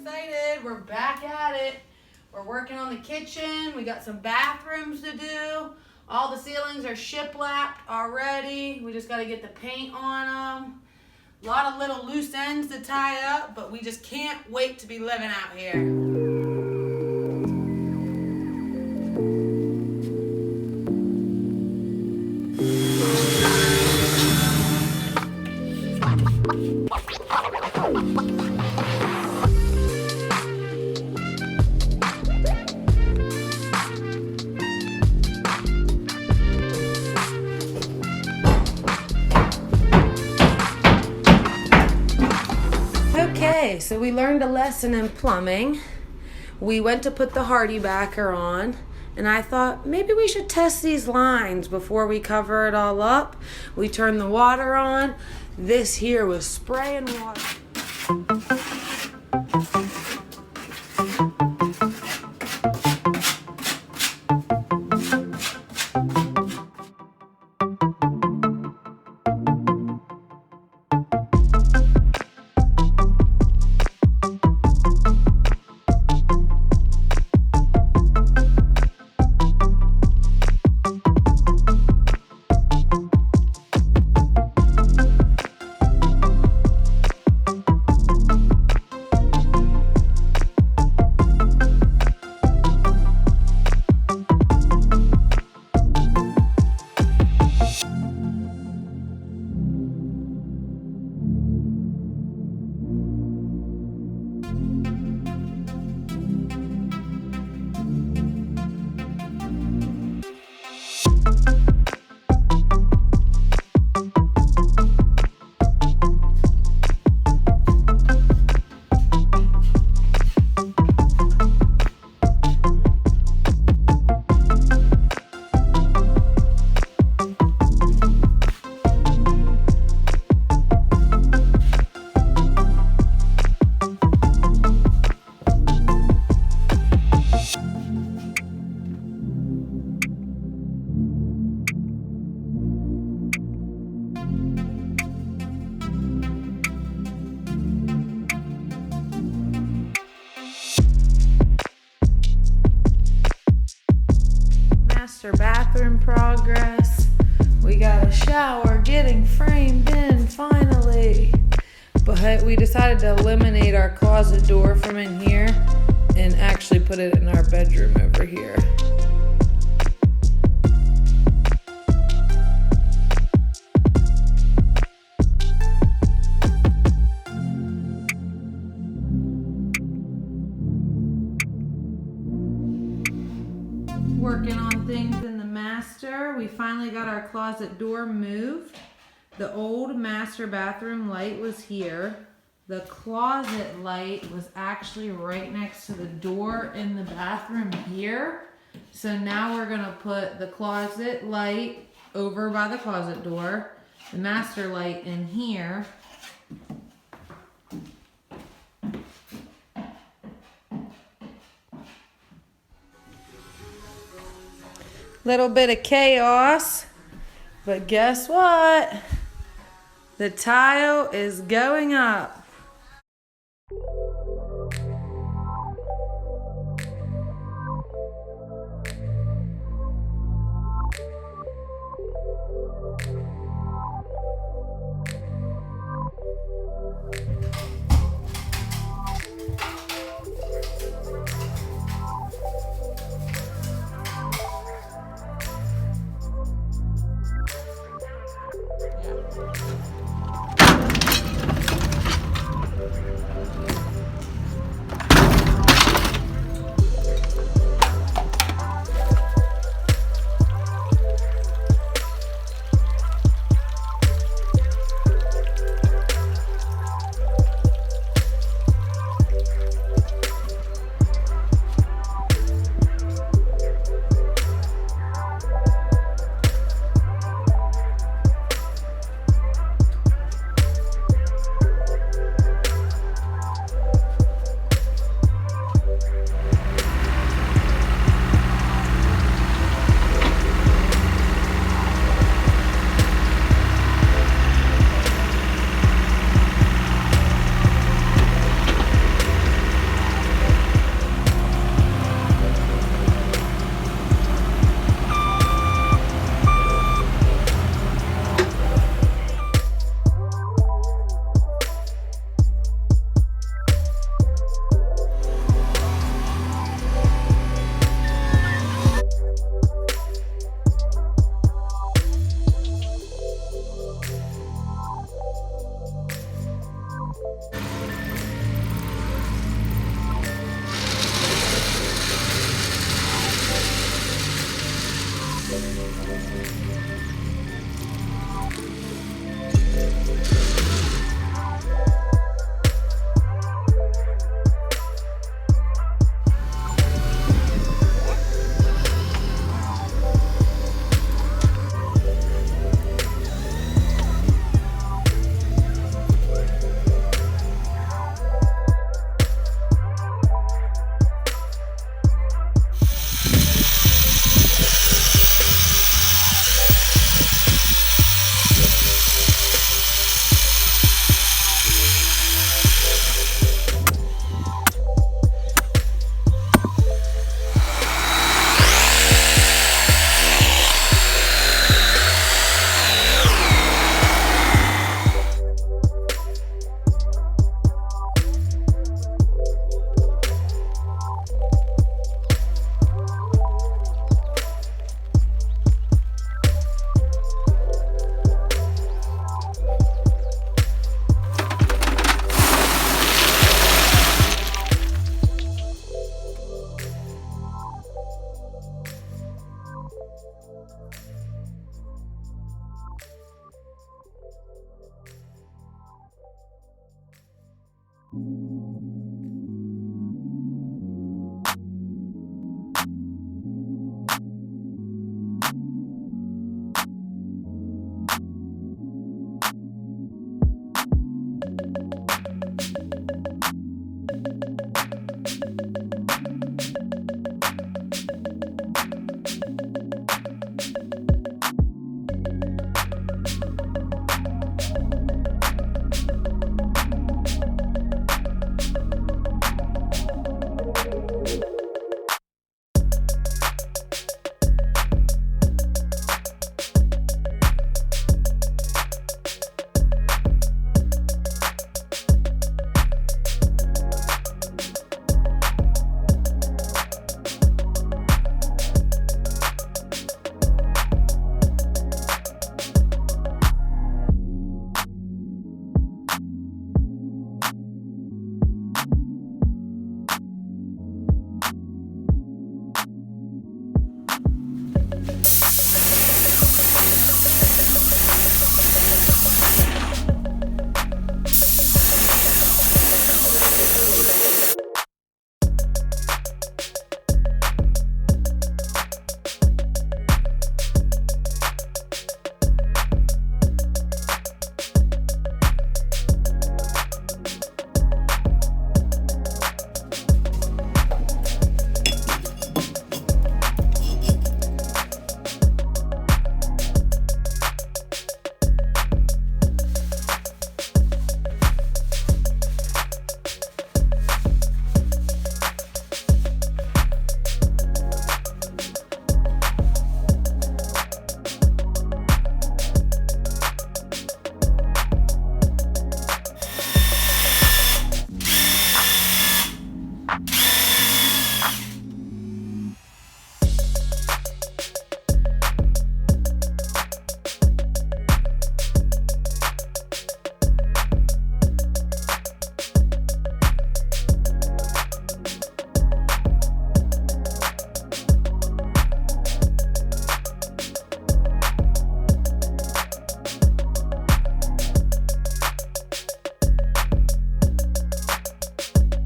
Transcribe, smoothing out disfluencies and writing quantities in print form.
excited. We're back at it. We're working on the kitchen. We got some bathrooms to do. All the ceilings are shiplapped already. We just got to get the paint on them. A lot of little loose ends to tie up, but we just can't wait to be living out here. Okay, so we learned a lesson in plumbing. We went to put the HARDIE backer on, and I thought maybe we should test these lines before we cover it all up. We turned the water on. This here was spraying water. Bathroom progress. We got a shower getting framed in finally, but we decided to eliminate our closet door from in here and actually put it in our bedroom over here. Working on things in the master. We finally got our closet door moved. The old master bathroom light was here. The closet light was actually right next to the door in the bathroom here. So now we're gonna put the closet light over by the closet door, the master light in here. Little bit of chaos, but guess what? The tile is going up.